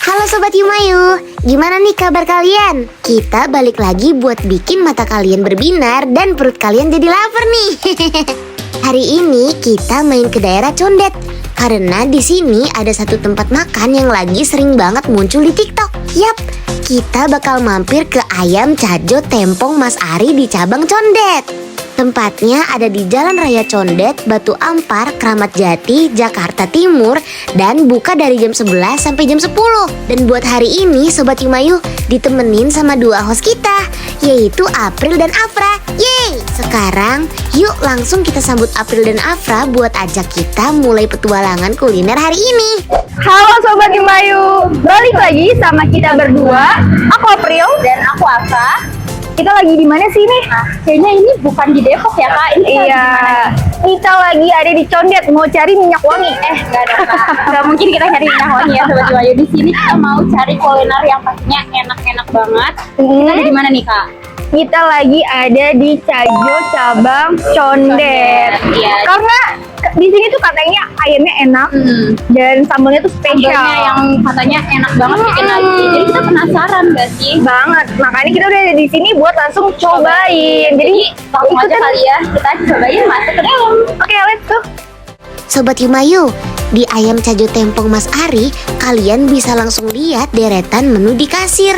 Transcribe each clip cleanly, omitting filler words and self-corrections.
Halo Sobat Yumayu, gimana nih kabar kalian? Kita balik lagi buat bikin mata kalian berbinar dan perut kalian jadi lapar nih. Hari ini kita main ke daerah Condet karena di sini ada satu tempat makan yang lagi sering banget muncul di TikTok. Yap, kita bakal mampir ke Ayam Cajo Tempong Mas Ari di cabang Condet. Tempatnya ada di Jalan Raya Condet, Batu Ampar, Kramat Jati, Jakarta Timur, dan buka dari jam 11 sampai jam 10. Dan buat hari ini Sobat Yumayu ditemenin sama dua host kita, yaitu April dan Afra. Yeay! Sekarang yuk langsung kita sambut April dan Afra buat ajak kita mulai petualangan kuliner hari ini. Halo Sobat Yumayu, balik lagi sama kita berdua. Aku April dan aku Afra. Kita lagi di mana sih nih? Kayaknya ini bukan di Depok ya Kak? Ini Iya, kita lagi ada di Condet mau cari minyak wangi. Nggak ada Kak. Nggak mungkin kita cari minyak wangi ya Sobat Yumayu. Di sini kita mau cari kuliner yang pastinya enak-enak banget. Kita ada di mana nih Kak? Kita lagi ada di Cajo cabang Condet. Iya. Karena di sini tuh katanya ayamnya enak dan sambalnya tuh spesial. Sambalnya yang katanya enak banget bikin lagi. Jadi kita penasaran gak sih? Banget. Makanya kita udah ada di sini buat langsung cobain. Jadi langsung aja kali ya kita cobain masuk ke dalam. Oke, let's go. Sobat Yumayu, di Ayam Cajo Tempong Mas Ari, kalian bisa langsung lihat deretan menu di kasir.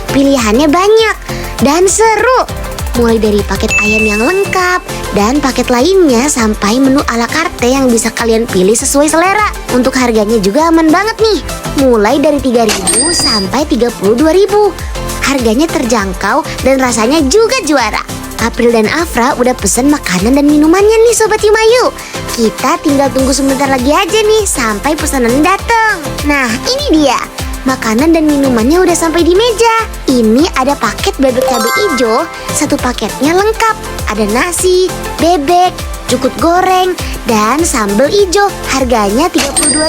Pilihannya banyak dan seru. Mulai dari paket ayam yang lengkap dan paket lainnya sampai menu ala carte yang bisa kalian pilih sesuai selera. Untuk harganya juga aman banget nih. Mulai dari 3.000 sampai 32.000. Harganya terjangkau dan rasanya juga juara. April dan Afra udah pesen makanan dan minumannya nih Sobat Yumayu. Kita tinggal tunggu sebentar lagi aja nih sampai pesanan datang. Nah, ini dia. Makanan dan minumannya udah sampai di meja. Ini ada paket bebek cabai hijau, satu paketnya lengkap. Ada nasi, bebek, jukut goreng, dan sambal hijau. Harganya 32.000.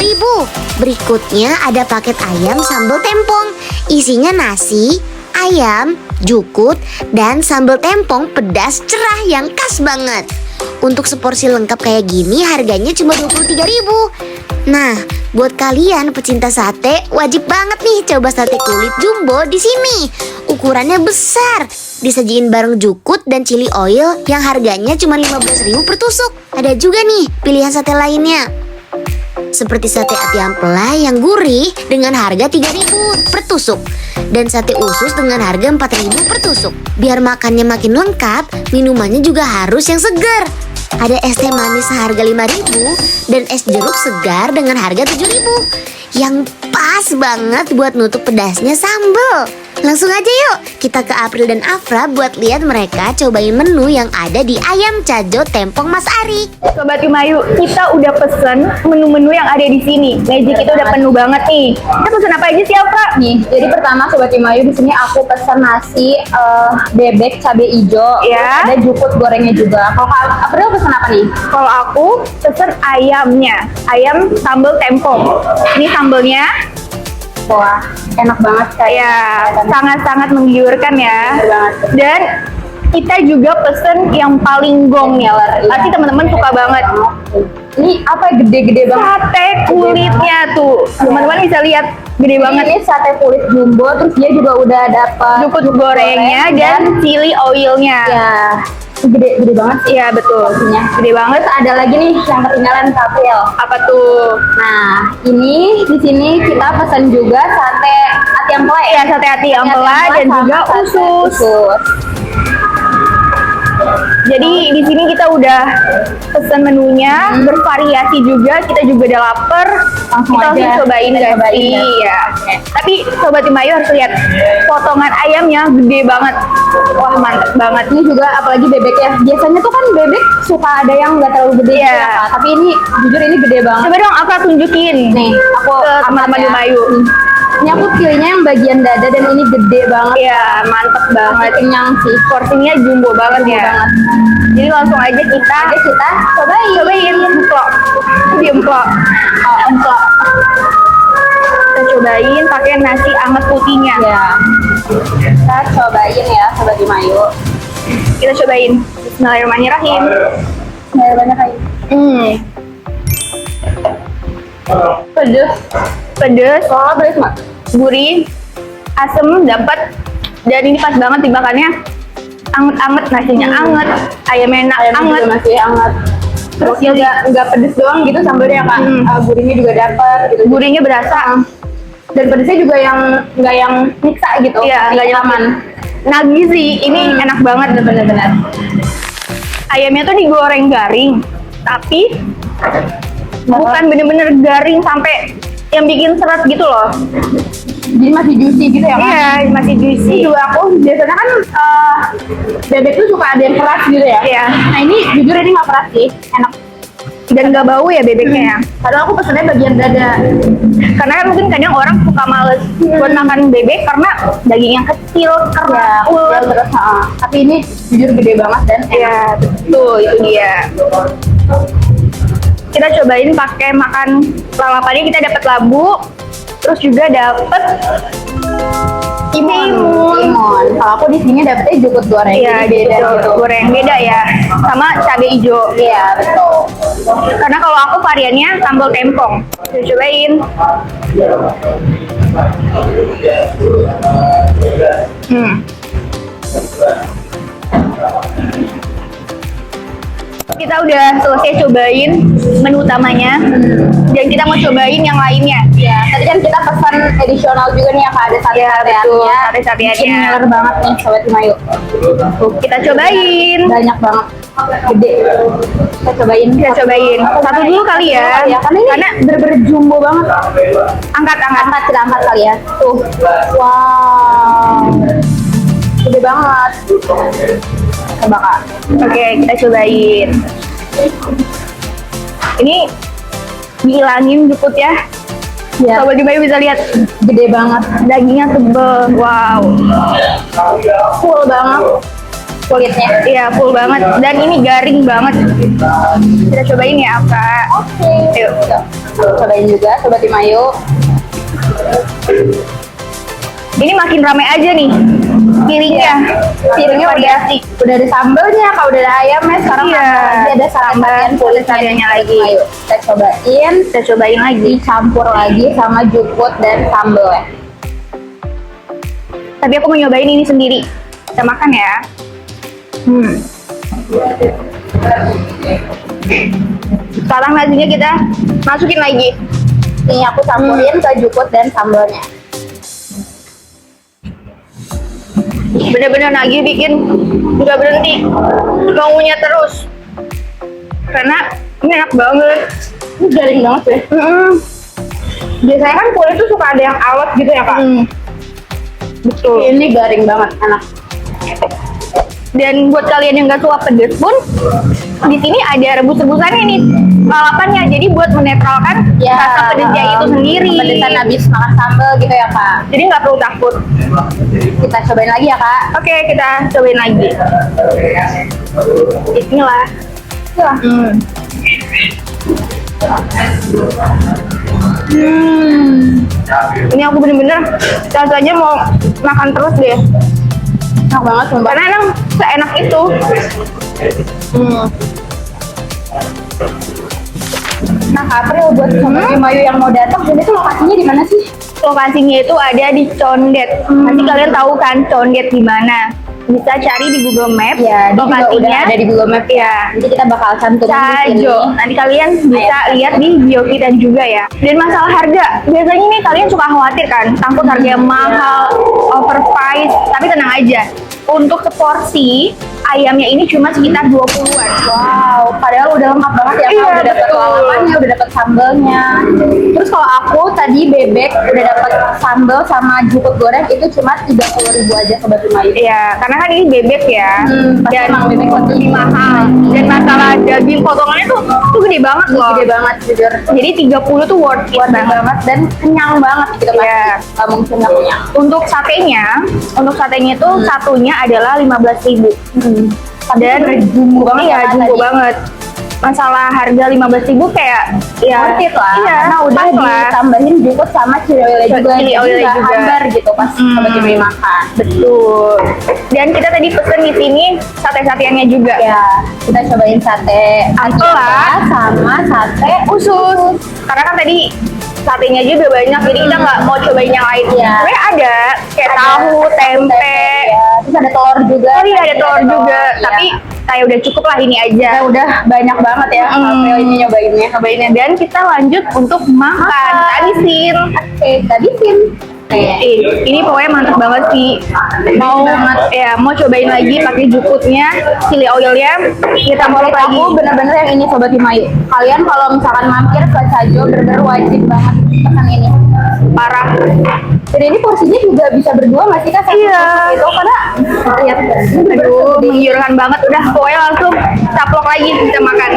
Berikutnya ada paket ayam sambal tempong. Isinya nasi, ayam, jukut, dan sambal tempong pedas cerah yang khas banget. Untuk seporsi lengkap kayak gini harganya cuma 23.000. Nah, buat kalian pecinta sate, wajib banget nih coba sate kulit jumbo di sini. Ukurannya besar, disajiin bareng jukut dan chili oil yang harganya cuma 15.000 per tusuk. Ada juga nih pilihan sate lainnya, seperti sate ati ampela yang gurih dengan harga 3.000 per tusuk dan sate usus dengan harga 4.000 per tusuk. Biar makannya makin lengkap, minumannya juga harus yang segar. Ada es teh manis seharga 5.000 dan es jeruk segar dengan harga 7.000 yang pas banget buat nutup pedasnya sambal. Langsung aja yuk kita ke April dan Afra buat lihat mereka cobain menu yang ada di Ayam Cajo Tempong Mas Ari. Sobat Yumayu, kita udah pesen menu-menu yang ada di sini. Meja kita udah penuh banget nih. Kita pesen apa aja sih, Afra? Nih, jadi pertama Sobat Yumayu di sini aku pesen nasi, bebek cabai hijau, Ya. ada jukut gorengnya juga. Kalau Kak April pesen apa nih? Kalau aku pesen ayamnya, ayam sambal tempong. Ini sambalnya Wah, enak banget kayak. ya sangat-sangat menggiurkan ya. Bener banget. Dan kita juga pesen yang paling gong ya. Pasti teman-teman suka banget. Ini apa gede-gede banget? Sate kulitnya tuh, teman-teman bisa lihat gede banget. Ini sate kulit jumbo, terus dia juga udah dapat Jukut gorengnya dan chili oilnya. ya gede banget sih. Iya betul, porsinya. gede banget. Terus ada lagi nih yang ketinggalan April. Apa tuh? Nah, ini di sini kita pesan juga sate ati ampela ya. Ya sate ati ampela dan sama juga sate usus. Jadi di sini kita udah pesen menunya, bervariasi juga. Kita juga udah lapar. Langsung Kita aja langsung cobain kita guys. cobain, guys. Iya. Tapi Sobat Yumayu harus lihat potongan ayamnya gede banget. Wah mantep banget. Ini juga apalagi bebek ya. Biasanya tuh kan bebek suka ada yang nggak terlalu gede Iya. ya, Kak. Tapi ini jujur ini gede banget. Coba dong Afra tunjukin Nih, aku ke teman-teman angkat ya. Yumayu. Ini aku pilihnya yang bagian dada dan ini gede banget. Iya, mantep banget. Kenyang sih. Porsinya jumbo banget ya. Banget. Jadi langsung aja kita cobain empok. Di empok. Oh, empok. Kita cobain pakai nasi anget putihnya. Ya. Kita cobain ya, Sobat Mayu. Kita cobain. Bismillahirrahmanirrahim. Bismillahirrahmanirrahim. Pedes, Oh, pedes mak. gurih, asem dapat, dan ini pas banget dimakannya. Anget-anget, nasinya anget, ayamnya enak anget. Juga masih hangat. Terus nggak pedes doang gitu sambalnya Kak. Gurihnya juga dapat gitu. Gurihnya berasa. Dan pedesnya juga yang nggak yang nyiksa gitu. Iya, nggak aman. Nagih sih, ini enak banget bener-bener. Ayamnya tuh digoreng garing, tapi bukan bener-bener garing sampai yang bikin seret gitu loh. Jadi masih juicy gitu ya Kak? Iya, masih juicy. Ini juga aku biasanya kan bebek tuh suka ada yang keras gitu ya. Iya. Nah ini jujur ini nggak keras sih, enak. Dan nggak bau ya bebeknya ya. Padahal aku pesennya bagian dada. Karena kan mungkin kadang orang suka males buat makan bebek karena dagingnya kecil, keras, Ya, terus, tapi ini jujur gede banget dan enak. Iya, betul, itu dia. Kita cobain pakai makan lalapannya, kita dapat labu, terus juga dapat Timun. Kalau aku di sini dapetnya jukut goreng. Iya, Jadi beda gitu. gitu. Goreng beda ya, sama cabai hijau. Iya betul. Karena kalau aku variannya sambal tempong. Kita cobain. Kita udah selesai cobain menu utamanya, dan kita mau cobain yang lainnya. Ya, tadi kan kita pesan additional juga nih ya Kak, ada sate-sateannya. betul, sate-sateannya. Bikin ngiler banget nih Sobat Mayu. Kita cobain. Banyak banget. Gede. Kita cobain. Satu dulu kali ya. Karena ini bener-bener jumbo banget. Angkat. Kita angkat kali ya. Tuh. Wow. Gede banget. Coba Kak. Oke, kita cobain. Ini dihilangin jukut ya. Ya. Sobat Mayu bisa lihat Gede banget. dagingnya tebel. Wow. Full banget. Kulitnya. Iya, full banget. Dan ini garing banget. Kita cobain ya, Kak. Oke. Yuk. Cobain juga Sobat Mayu. Ini makin ramai aja nih piringnya. Piringnya udah ada sambelnya, kalau udah ada ayamnya, sekarang Iya. lagi ada sate-satean Sate-sateannya lagi. Ayo, kita cobain lagi, dicampur lagi sama jukut dan sambelnya. Tapi aku mau nyobain ini sendiri. Kita makan ya. Sekarang nasinya kita masukin lagi. Ini aku campurin ke jukut dan sambelnya. Bener-bener nagih, bikin nggak berhenti, maunya terus. Karena ini enak banget. Ini garing banget ya. Biasanya kan kulit tuh suka ada yang awet gitu ya Kak. Betul. Ini garing banget, enak. Dan buat kalian yang nggak suka pedes pun, di sini ada rebus-rebusannya nih lalapannya. Jadi buat menetralkan rasa pedesnya itu sendiri. Pedesan habis makan sambel gitu ya Kak. Jadi nggak perlu takut. Kita cobain lagi ya Kak. Oke, kita cobain lagi. Bismillah. Ini aku bener-bener rasanya mau makan terus deh. Enak banget sumpah. Karena emang seenak itu. Nah April buat Sobat Mayu yang mau datang, ini tuh lokasinya di mana sih? Lokasinya itu ada di Condet. Nanti kalian tahu kan Condet di mana? Bisa cari di Google Map. Ya, dia juga lokasinya udah ada di Google Map ya. Jadi kita bakal cantumin di sini. Cajo. Nanti kalian bisa lihat di bio kita juga ya. Dan masalah harga, biasanya nih kalian suka khawatir kan, takut harganya mahal, overpriced. Tapi tenang aja, untuk seporsi ayamnya ini cuma sekitar 20-an. Wow, padahal udah lengkap banget ya, Kak. Iya, Udah dapat betul. lalapannya, udah dapat sambelnya. Terus kalau aku tadi bebek udah dapat sambel sama jukut goreng itu cuma 30.000 aja Sobat Lumayu. Iya, karena kan ini bebek ya. Pasti Dan emang bebek lebih mahal. Dan masalah daging potongannya tuh gede banget loh. Gede banget jujur. Jadi 30 tuh worth it Worth it banget. banget dan kenyang banget gitu pasti. Iya. Gak mungkin gak kenyang. Untuk satenya itu satunya adalah 15.000. Dan jumbo banget iya, ya, Kak, jumbo tadi. banget. Masalah harga 15.000 kayak ya Worth it lah, iya, karena udah pas lah. ditambahin jukut sama cili oilnya juga, Cili jadi oilnya nggak juga. hambar gitu pas Sobat Lumayu makan. Betul. Dan kita tadi pesen di sini sate-sateannya juga. Ya, kita cobain sate Ampela. Ampela sama sate Usus. Karena kan tadi satenya juga banyak, jadi kita nggak mau cobain yang lain. Iya. Sebenarnya ada kayak tahu, tempe. ya. Terus ada telur juga. Oh iya, ada telur juga. Iya. Tapi kayak udah cukup lah ini aja. Ya udah banyak banget ya April ini nyobainnya. Dan kita lanjut untuk makan. Habisin. Oke, tadi Vin. Ini pokoknya mantep banget sih. Mau cobain lagi pakai jukutnya, chili oilnya. Kita mau lagi. Aku bener-bener yang ini Sobat Lumayu. Kalian kalau misalkan mampir ke Sajo bener-bener wajib banget pesan ini. Parah. Dan ini porsinya juga bisa berdua nggak sih Kak? Satu Iya. porsi itu karena lihat Aduh, menggiurkan banget. Udah, pokoknya langsung caplok lagi kita makan.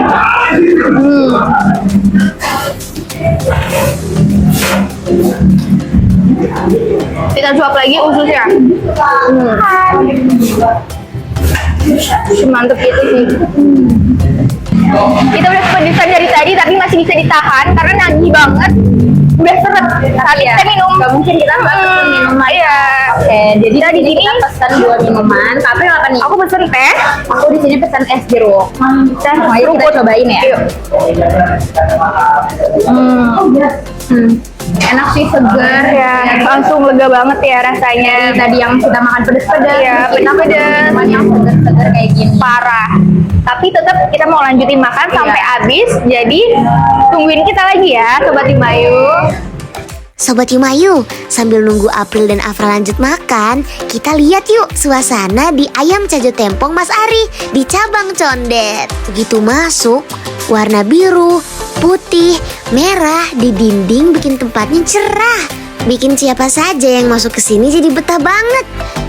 Kita suap lagi ususnya. Mantep gitu sih. Kita udah kepedesan dari tadi tapi masih bisa ditahan karena nagih banget. Udah seret. Saat kita minum. nggak mungkin kita nggak pesen minuman. Iya. Oke, jadi Kita di sini kita pesan 2 minuman. Tapi apa nih? aku pesen teh. Aku di sini pesan es jeruk. Teh Ayo kita cobain ya. Yuk. Enak sih, segar Ya, langsung lega banget ya rasanya. Tadi yang kita makan pedes-pedes, Iya, kita pedes-pedes. minuman yang segar-segar kayak gini. Parah. Tapi tetap kita mau lanjutin makan sampai habis. Jadi tungguin kita lagi ya, Sobat Lumayu. Sobat Yumayu, sambil nunggu April dan Afra lanjut makan, kita lihat yuk suasana di Ayam Cajo Tempong Mas Ari di cabang Condet. Begitu masuk, warna biru, putih, merah di dinding bikin tempatnya cerah. Bikin siapa saja yang masuk ke sini jadi betah banget.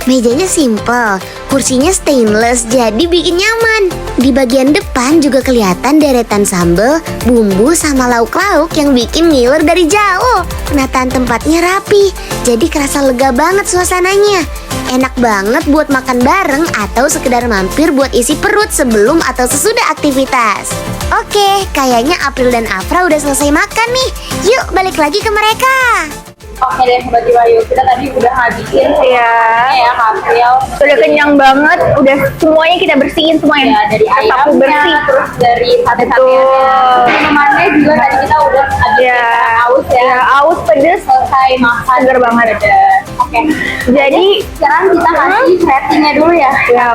Mejanya simple, kursinya stainless jadi bikin nyaman. Di bagian depan juga kelihatan deretan sambal, bumbu sama lauk-lauk yang bikin ngiler dari jauh. Penataan tempatnya rapi, jadi kerasa lega banget suasananya. Enak banget buat makan bareng atau sekedar mampir buat isi perut sebelum atau sesudah aktivitas. Oke, kayaknya April dan Afra udah selesai makan nih. Yuk balik lagi ke mereka. Oke deh Sobat Yumayu, kita tadi udah ngabisin Iya. ya Kak April. Udah kenyang banget, udah semuanya kita bersihin semuanya. Ya, dari Sapu ayamnya, bersih. terus dari sate-sateannya. Betul. Minumannya juga tadi kita udah habisin Ya, karena aus ya. ya, aus pedes. Selesai makan. Seger banget. Oke. Jadi Sekarang kita kasih ratingnya dulu ya. ya,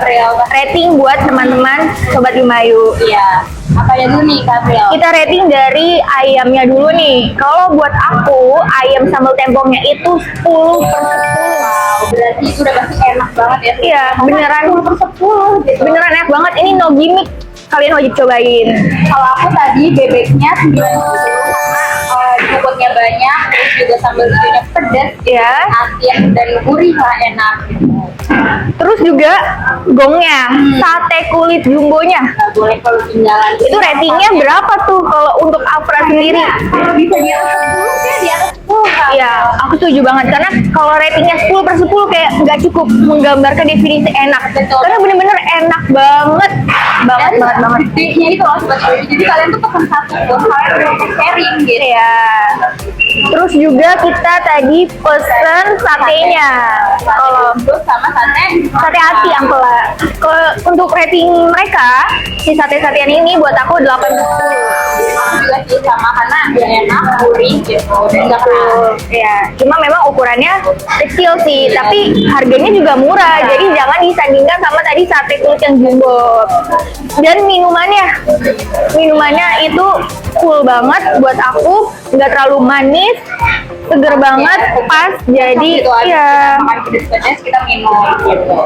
rating buat teman-teman Sobat Lumayu. Iya. Apa ya dulu nih Kak April? Kita rating dari ayamnya dulu nih. Kalau buat aku, ayam sambal tempongnya itu 10/10. Wow, berarti itu udah pasti enak banget ya. Iya, beneran 10/10 gitu. beneran enak banget. Ini no gimmick. Kalian wajib cobain. Kalau aku tadi bebeknya 90 karena bobotnya banyak, terus juga sambal hijaunya pedas, Ya. asin dan gurih lah, enak gitu. Terus juga gongnya, sate kulit jumbonya. Nggak boleh kalau tinggalan. Itu ratingnya berapa tuh kalau untuk Afra sendiri? Kalau bisa di atas 10 ya di atas 10 Kak. Iya, aku setuju banget karena kalau ratingnya 10/10 kayak nggak cukup menggambarkan definisi enak. Betul. Karena bener-bener enak banget, banget. Gedenya itu loh Sobat Yumayu. Jadi kalian tuh pesan satu tuh, kalian bisa sharing gitu. Ya. Terus juga kita tadi pesen satenya. Kalau Terus sama sate sate hati Ampela. Kalau untuk rating mereka, si sate-satean ini buat aku 8/10. Juga sih sama karena enak, gurih gitu dan nggak keras. Ya, cuma memang ukurannya kecil sih, tapi harganya juga murah. Jadi jangan disandingkan sama tadi sate kulit yang jumbo. Dan minumannya itu cool banget buat aku, nggak terlalu manis, seger banget, pas. Jadi gitu aja, ya. kita makan pedes-pedes kita minum gitu.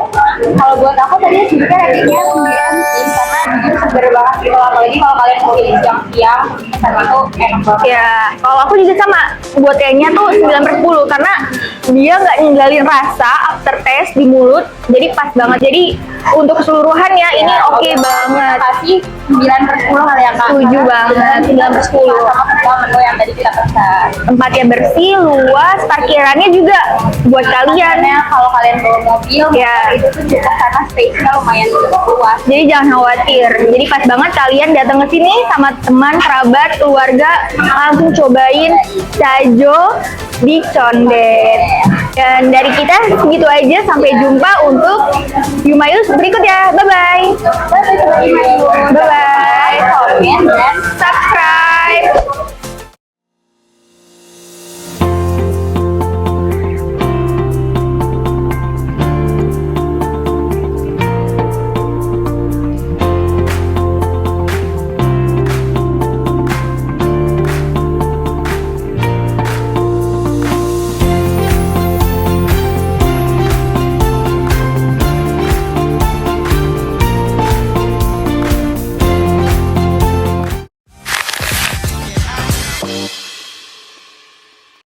Kalau buat aku tadi sebenarnya ratingnya 9 sih karena jujur seger banget gitu, apalagi kalau kalian mau pilih siang-siang karena itu enak banget. Ya, kalau aku juga sama, buat kayaknya tuh 9/10 karena dia nggak ninggalin rasa aftertaste di mulut, jadi pas banget. Jadi untuk keseluruhannya ini oke banget. Kasih 9/10 kali ya kak. Setuju banget, 9/10. Sama semua menu yang tadi kita pesan. Tempatnya bersih, luas, parkirannya juga buat kalian. Karena kalau kalian bawa mobil, Ya. itu tuh cukup karena space-nya lumayan luas. Jadi jangan khawatir. Jadi pas banget kalian datang ke sini sama teman, kerabat, keluarga, langsung cobain Cajo di Condet. Dan dari kita segitu aja, sampai jumpa untuk Yumayus berikut ya. Bye bye. Bye bye. Bye bye. Komen dan Subscribe.